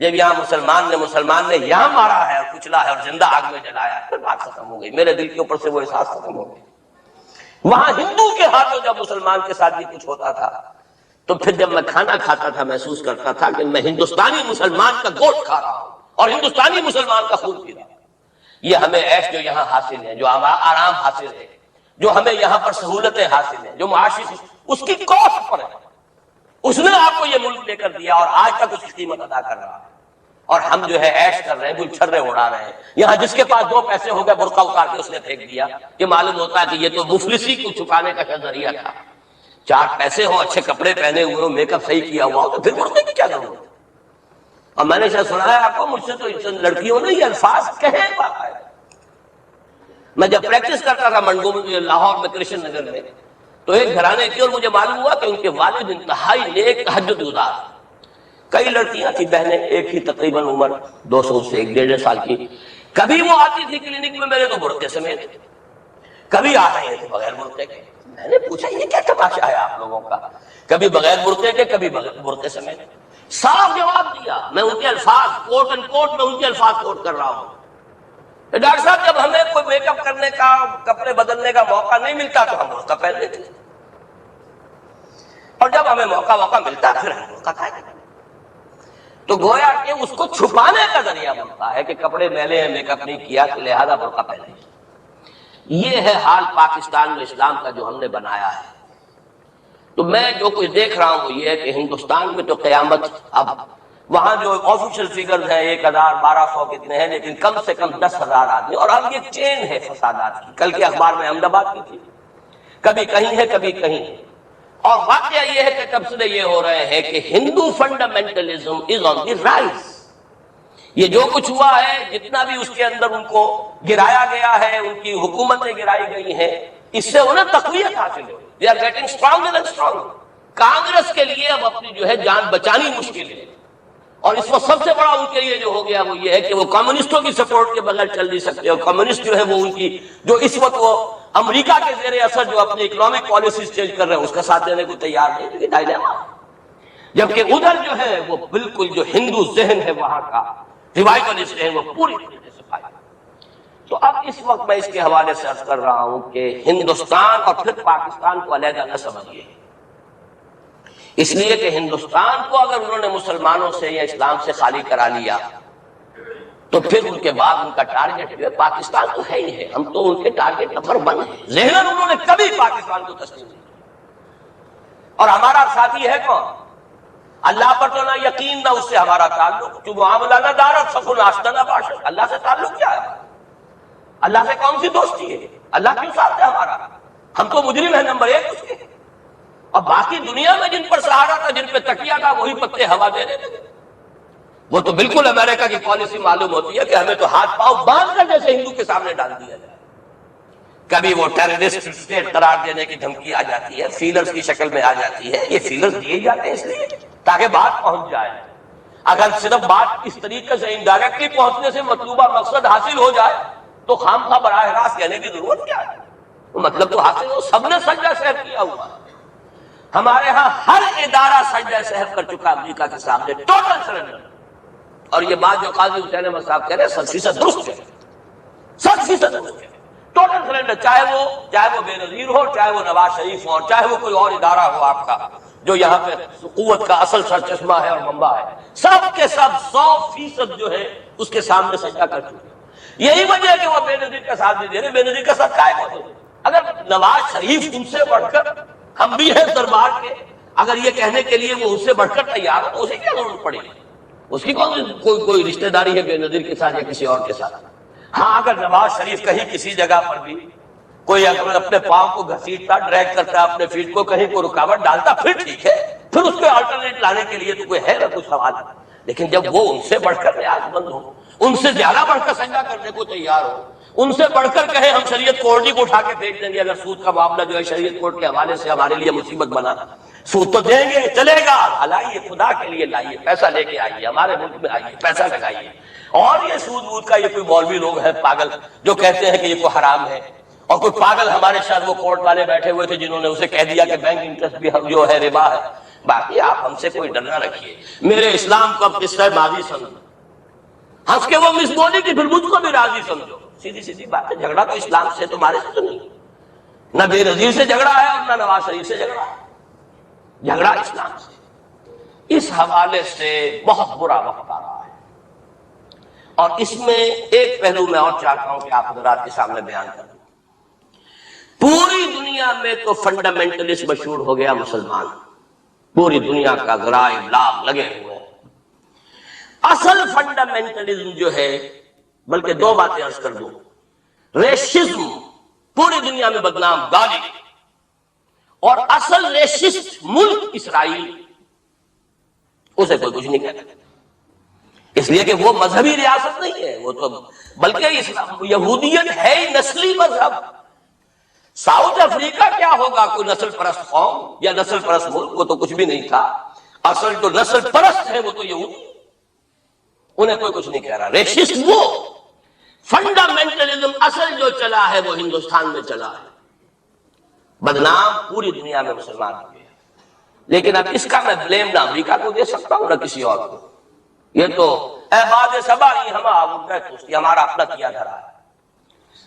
جب یہاں مسلمان نے یہاں مارا ہے اور کچلا ہے اور زندہ آگ میں جلایا ہے، پھر بات ختم ہو گئی، میرے دل کے اوپر سے وہ احساس ختم ہو گیا۔ وہاں ہندو کے ہاتھوں جب مسلمان کے ساتھ یہ کچھ ہوتا تھا تو پھر جب میں کھانا کھاتا تھا محسوس کرتا تھا کہ میں ہندوستانی مسلمان کا گوشت کھا رہا ہوں اور ہندوستانی مسلمان کا خون پی رہا ہوں۔ یہ ہمیں عیش جو یہاں حاصل ہے، جو آرام حاصل ہے، جو ہمیں یہاں پر سہولتیں حاصل ہیں، جو معاشی اس کی کاسٹ پر ہے، اس نے آپ کو یہ ملک لے کر دیا اور آج تک اس کی قیمت ادا کر رہا ہے، اور ہم جو ہے عیش کر رہے ہیں، گلچھرے اڑا رہے ہیں۔ یہاں جس کے پاس 2 پیسے ہو گئے برقع اتار کے اس نے پھینک دیا، یہ معلوم ہوتا ہے کہ یہ تو مفلسی کو چھپانے کا ذریعہ تھا۔ 4 پیسے ہو، اچھے کپڑے پہنے ہوئے ہو، میک اپ صحیح کیا ہوا ہو تو پھر برقعے کی کیا ضرورت ہے؟ اور میں نے شاید سنا ہے آپ کو، مجھ سے تو لڑکیوں نے یہ الفاظ کہے باقاعدہ۔ میں جب پریکٹس کرتا تھا منگومنڈی لاہور میں کرشن نگر میں، تو ایک گھرانے کی، اور مجھے معلوم ہوا کہ ان کے والد انتہائی نیک تہجد گزار، کئی لڑکیاں تھی بہنیں، ایک ہی تقریباً عمر 200 سے 1.5 سال کی، کبھی وہ آتی تھی کلینک میں میرے تو برقعے سمیت، کبھی آ رہے تھے بغیر برقعے کے۔ میں نے پوچھا یہ کیا تماشا ہے آپ لوگوں کا، کبھی بغیر برقعے کے کبھی برقعے سمیت۔ صاف جواب دیا، میں ان کے الفاظ کوٹ اینڈ کوٹ میں ان کے الفاظ کوٹ کر رہا ہوں، ڈاکٹر صاحب جب ہمیں کوئی میک اپ کرنے کا، کپڑے بدلنے کا موقع نہیں ملتا تو ہم برقعہ پہن لیتے، اور جب ہمیں موقع ملتا پھر ہم برقعہ کھائیں۔ تو گویا کہ اس کو چھپانے کا ذریعہ بنتا ہے کہ کپڑے میلے ہیں، میک اپ نہیں کیا تو لہذا برقعہ پہنے۔ یہ ہے حال پاکستان میں اسلام کا جو ہم نے بنایا ہے۔ تو میں جو کچھ دیکھ رہا ہوں وہ یہ ہے کہ ہندوستان میں تو قیامت، اب وہاں جو آفیشل فیگرز ہیں 1000 1200 کتنے ہیں، لیکن کم سے کم 10,000 آدمی، اور اب یہ چین ہے فسادات کی۔ کل کے اخبار میں احمد آباد کی تھی، کبھی کہیں ہے کبھی کہیں ہے، اور واقعہ یہ ہے کہ تبصرے یہ ہو رہے ہیں کہ ہندو فنڈامنٹلزم از آن دی رائز۔ یہ جو کچھ ہوا ہے، جتنا بھی اس کے اندر ان کو گرایا گیا ہے، ان کی حکومتیں گرائی گئی ہیں، اس سے انہیں تقویت حاصل ہوئی، they are getting stronger and stronger۔ Congress کے لیے اب اپنی جو ہے جان بچانی مشکل ہے، اور اس وقت سب سے بڑا ان کے لیے جو ہو گیا وہ یہ ہے کہ وہ کمیونسٹوں کی سپورٹ کے بغیر چل نہیں سکتے، اور کمیونسٹ جو ہے وہ ان کی جو اس وقت وہ امریکہ کے زیر اثر جو اپنی اکنامک پالیسیز چینج کر رہے ہیں اس کا ساتھ دینے کو تیار نہیں، یہ ڈائلیما۔ جبکہ ادھر جو ہے وہ بالکل جو ہندو ذہن ہے وہاں کا ریوائولسٹ ذہن وہ پوری طریقے سے پایا۔ تو اب اس وقت میں اس کے حوالے سے عرض کر رہا ہوں کہ ہندوستان اور پھر پاکستان کو علیحدہ نہ سمجھیے، اس لیے کہ ہندوستان کو اگر انہوں نے مسلمانوں سے یا اسلام سے خالی کرا لیا تو پھر ان کے بعد ان کا ٹارگٹ جو ہے پاکستان تو ہے ہی ہے، ہم تو ان کے ٹارگٹ نمبر 1 ہیں۔ ذہناً انہوں نے کبھی پاکستان کو تسلیم نہیں کیا، اور ہمارا ساتھی ہے کون؟ اللہ پر تو نہ یقین نہ اس سے ہمارا تعلق، جو معاملہ نہ دارت سخن آشنا نہ باشد۔ اللہ سے تعلق کیا ہے؟ اللہ سے کون سی دوستی ہے؟ اللہ کیوں ساتھ ہے ہمارا؟ ہم تو مجرم ہیں نمبر 1 اس کے، اور باقی دنیا میں جن پر سہارا تھا، جن پہ تکیہ تھا، وہی پتے ہوا دینے لگے۔ وہ تو بالکل امریکہ کی پالیسی معلوم ہوتی ہے کہ ہمیں تو ہاتھ پاؤں باندھ کر جیسے ہندو کے سامنے ڈال دیا جائے۔ کبھی وہ ٹیررسٹ اسٹیٹ قرار دینے کی دھمکی آ جاتی ہے، فیلرز کی شکل میں آ جاتی ہے۔ یہ فیلرز دیے جاتے ہیں اس لیے تاکہ بات پہنچ جائے۔ اگر صرف بات اس طریقے سے انڈائریکٹلی پہنچنے سے مطلوبہ مقصد حاصل ہو جائے تو خام خواہ براہ راست کہنے کی ضرورت کیا ہے؟ مطلب تو حاصل ہو، سب نے سجدہ سہو کیا ہوا ہے۔ ہمارے ہاں ہر ادارہ سجدہ سہو کر چکا امریکہ کے سامنے، ٹوٹل سرنڈر۔ اور یہ بات جو قاضی حسین احمد صاحب کہہ رہے ہیں 100% درست ہے، 100% درست ہے۔ ٹوٹل سرنڈر، چاہے وہ بے نظیر ہو، چاہے وہ نواز شریف ہو، اور چاہے وہ کوئی اور ادارہ ہو آپ کا جو یہاں پہ قوت کا اصل سر چشمہ ہے اور منبع ہے، سب کے سب 100% جو ہے اس کے سامنے سجدہ کر چکے۔ یہی وجہ ہے کہ وہ بے نظیر کا ساتھ نہیں دے رہے۔ بے نظیر کا ساتھ کائے کو؟ اگر نواز شریف ان سے بڑھ کر، ہم بھی ہیں دربار کے، اگر یہ کہنے کے لیے وہ اس سے بڑھ کر تیار ہو تو اسے کیا ضرورت پڑے گی؟ اس کی کوئی رشتہ داری ہے بے نظیر کے ساتھ یا کسی اور کے ساتھ؟ ہاں اگر نواز شریف کہیں کسی جگہ پر بھی کوئی اگر اپنے پاؤں کو گھسیٹتا، ڈریگ کرتا، اپنے فیٹ کو کہیں کوئی رکاوٹ ڈالتا، پھر ٹھیک ہے، پھر اس کو آلٹرنیٹ لانے کے لیے تو کوئی ہے نہ کچھ سوال۔ لیکن جب وہ ان سے بڑھ کر ریاض مند ہو، ان سے زیادہ بڑھ کر سجدہ کرنے کو تیار ہو، ان سے بڑھ کر کہے ہم شریعت کورٹ ہی کو اٹھا کے پھینک دیں گے اگر سود کا معاملہ جو ہے شریعت کورٹ کے حوالے سے ہمارے لیے مصیبت بنا، سود تو دیں گے، چلے گا، لائیے خدا کے لیے لائیے، پیسہ لے کے آئیے، ہمارے ملک میں آئیے، پیسہ لگائیے۔ اور یہ سود وود کا یہ کوئی مولوی لوگ ہیں پاگل جو کہتے ہیں کہ یہ کوئی حرام ہے، اور کوئی پاگل ہمارے شاید وہ کورٹ والے بیٹھے ہوئے تھے جنہوں نے اسے کہہ دیا کہ بینک انٹرسٹ بھی جو ہے ربا ہے۔ باقی آپ ہم سے کوئی ڈر نہ رکھیے، میرے اسلام کو اب قصہ ماضی سمجھو، ہنس کے وہ مس بولی کہ پھر مجھ کو بھی راضی سمجھو. سیدھی سیدھی بات ہے، جھگڑا تو اسلام سے تمہارے سے تو نہیں، نہ بے نظیر سے جھگڑا ہے اور نہ نواز شریف سے جھگڑا ہے، جھگڑا اسلام سے. اس حوالے سے بہت برا وقت آ رہا ہے، اور اس میں ایک پہلو میں اور چاہتا ہوں کہ آپ حضرات کے سامنے بیان کروں. پوری دنیا میں تو فنڈامنٹلسٹ مشہور ہو گیا مسلمان، پوری دنیا کا ذرائع ابلاغ لگے ہوئے ہیں. اصل فنڈامنٹلزم جو ہے، بلکہ دو باتیں عرض کر دوں، ریشزم پوری دنیا میں بدنام گالی، اور اصل ریشسٹ ملک اسرائیل، اسے کوئی کچھ نہیں کہتا، اس لیے کہ وہ مذہبی ریاست نہیں ہے، وہ تو بلکہ یہودیت ہے ہی نسلی مذہب. ساؤتھ افریقہ کیا ہوگا، کوئی نسل پرست قوم یا نسل پرست ملک، وہ تو کچھ بھی نہیں تھا. اصل جو نسل پرست ہے وہ تو یہودی، انہیں کوئی کچھ نہیں کہہ رہا. ریشسٹ وہ فنڈامنٹلزم اصل جو چلا ہے وہ ہندوستان میں چلا ہے، بدنام پوری دنیا میں مسلمان ہو گئے. لیکن اب اس کا میں بلیم نہ امریکہ کو دے سکتا ہوں نہ کسی اور کو. یہ تو احباب سبا ہی ہمارا اپنا کیا دھرا ہے.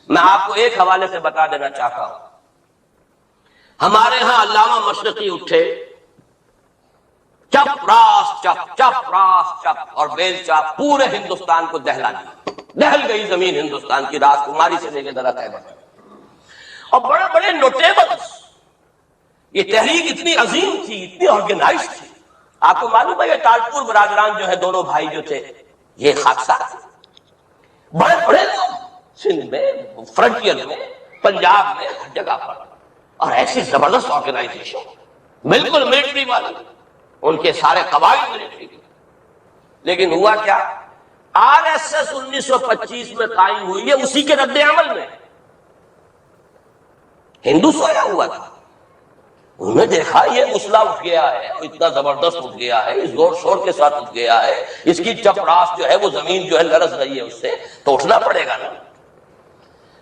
میں آپ کو ایک حوالے سے بتا دینا چاہتا ہوں، ہمارے ہاں علامہ مشرقی اٹھے، چپ راس چپ چپ راس چپ اور بیل چاپ پورے ہندوستان کو دہلا دیا، دہل گئی زمین ہندوستان کی، راس کماری سے لے کے درخت ہے. اور بڑے بڑے نوٹیبلز، یہ تحریک اتنی عظیم تھی، اتنی آرگنائز تھی. آپ کو معلوم ہے یہ تاجپور برادران جو ہے، دونوں بھائی جو تھے، یہ خاکسار تھے، بڑے بڑے لوگ، سندھ میں، فرنٹیئر میں، پنجاب میں، ہر جگہ پر، اور ایسی زبردست آرگنائزیشن، بالکل ملٹری والی، ان کے سارے قواعد ملٹری کے. لیکن ہوا کیا، آر ایس ایس 1925 میں قائم ہوئی ہے، اسی کے رد عمل میں. ہندو سویا ہوا تھا، انہوں نے دیکھا یہ مسئلہ اٹھ گیا ہے، اتنا زبردست اٹھ گیا ہے، اس زور شور کے ساتھ اٹھ گیا ہے، اس کی چپراس جو ہے وہ زمین جو ہے لرز رہی ہے، اس سے تو اٹھنا پڑے گا نا.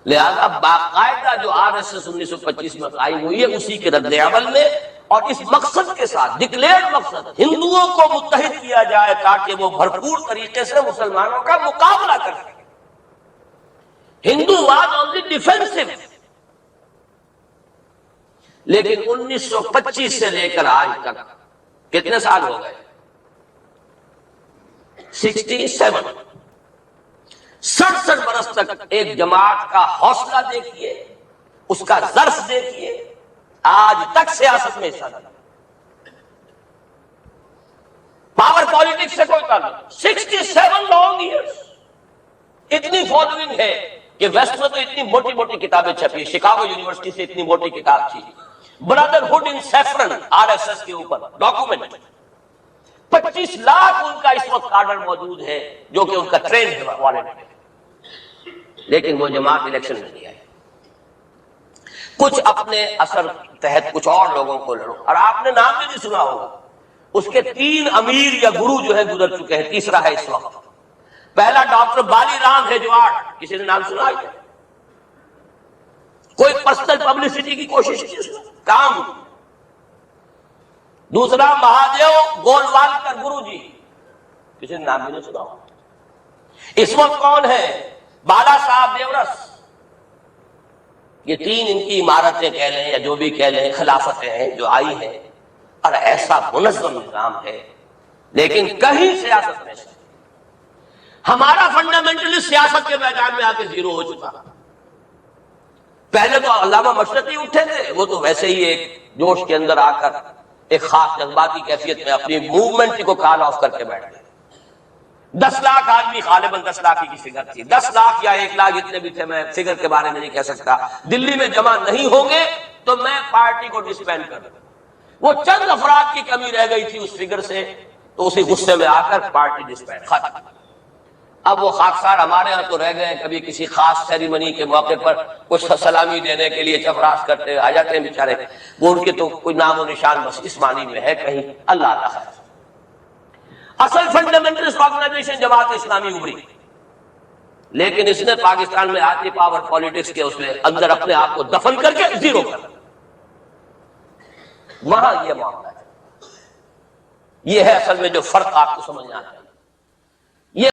لہذا باقاعدہ جو آر ایس ایس 1925 میں قائم ہوئی ہے، اسی کے رد عمل میں، اور اس مقصد کے ساتھ، ڈکلیئرڈ مقصد، ہندوؤں کو متحد کیا جائے تاکہ وہ بھرپور طریقے سے مسلمانوں کا مقابلہ کر سکیں. ہندو واز آن دی ڈیفینسو. لیکن 1925 سے لے کر آج تک کتنے سال ہو گئے، 67 برس تک ایک جماعت کا حوصلہ دیکھیے، اس کا ظرف دیکھیے، آج تک سیاست میں حصہ نہیں، پاور پالیٹکس سے کوئی تعلق. 67 لانگ ایئرس. اتنی فالوئنگ ہے کہ ویسٹ میں تو اتنی موٹی موٹی کتابیں چھپی، شکاگو یونیورسٹی سے اتنی موٹی کتاب تھی، برادرہڈ ان سیفرن، آر ایس ایس کے اوپر ڈاکومنٹ. 25 لاکھ ان کا اس وقت کارڈر موجود ہے جو کہ ان کا ٹرین ہے والنٹ ہے. لیکن وہ جماعت الیکشن میں نہیں آئی. کچھ اپنے اثر تحت کچھ اور لوگوں کو لڑو، اور آپ نے نام بھی نہیں سنا ہوگا، اس کے 3 امیر یا گرو جو ہے گزر چکے ہیں، تیسرا ہے اس وقت. پہلا ڈاکٹر بالی رام ہیجواڑ، کسی نے نام سنا ہے؟ کوئی پرسنل پبلسٹی کی کوشش کی، کام. دوسرا مہادیو گولوالکر گرو جی، کسی نے نام بھی نہیں سنا. اس وقت کون ہے؟ بالا صاحب دیورس. یہ 3 ان کی عمارتیں کہہ لیں یا جو بھی کہہ لیں، خلافتیں ہیں جو آئی ہیں، اور ایسا منظم نظام ہے، لیکن کہیں سیاست میں. ہمارا فنڈامنٹلسٹ سیاست کے میدان میں آ کے زیرو ہو چکا. پہلے تو علامہ مشرقی اٹھے تھے، وہ تو ویسے ہی ایک جوش کے اندر آ کر ایک خاص جذباتی کیفیت میں اپنی موومنٹ کو کال آف کر کے بیٹھ گئے. 10 لاکھ آدمی، غالباً 10 لاکھ کی فگر تھی، 10 لاکھ یا 1 لاکھ جتنے بھی تھے، میں فگر کے بارے میں نہیں کہہ سکتا، دلی میں جمع نہیں ہوں گے تو میں پارٹی کو ڈسبینڈ کر دوں. وہ چند افراد کی کمی رہ گئی تھی اس فگر سے، تو اسی غصے میں آ کر پارٹی ڈسبینڈ ختم. اب وہ خاکسار ہمارے ہاں تو رہ گئے، کبھی کسی خاص سیریمنی کے موقع پر کچھ سلامی دینے کے لیے چپراس کرتے آ جاتے ہیں بیچارے، وہ ان کے تو کوئی نام و نشان بس اس معنی میں ہے کہیں. اللہ اللہ خیر. اصل فنڈامنٹلسٹ آرگنائزیشن جماعت اسلامی ابھری، لیکن اس نے پاکستان میں آتی پاور پالیٹکس کے اس میں اندر اپنے آپ کو دفن کر کے زیرو کر. وہاں یہ معاملہ ہے. یہ ہے اصل میں جو فرق آپ کو سمجھنا ہے.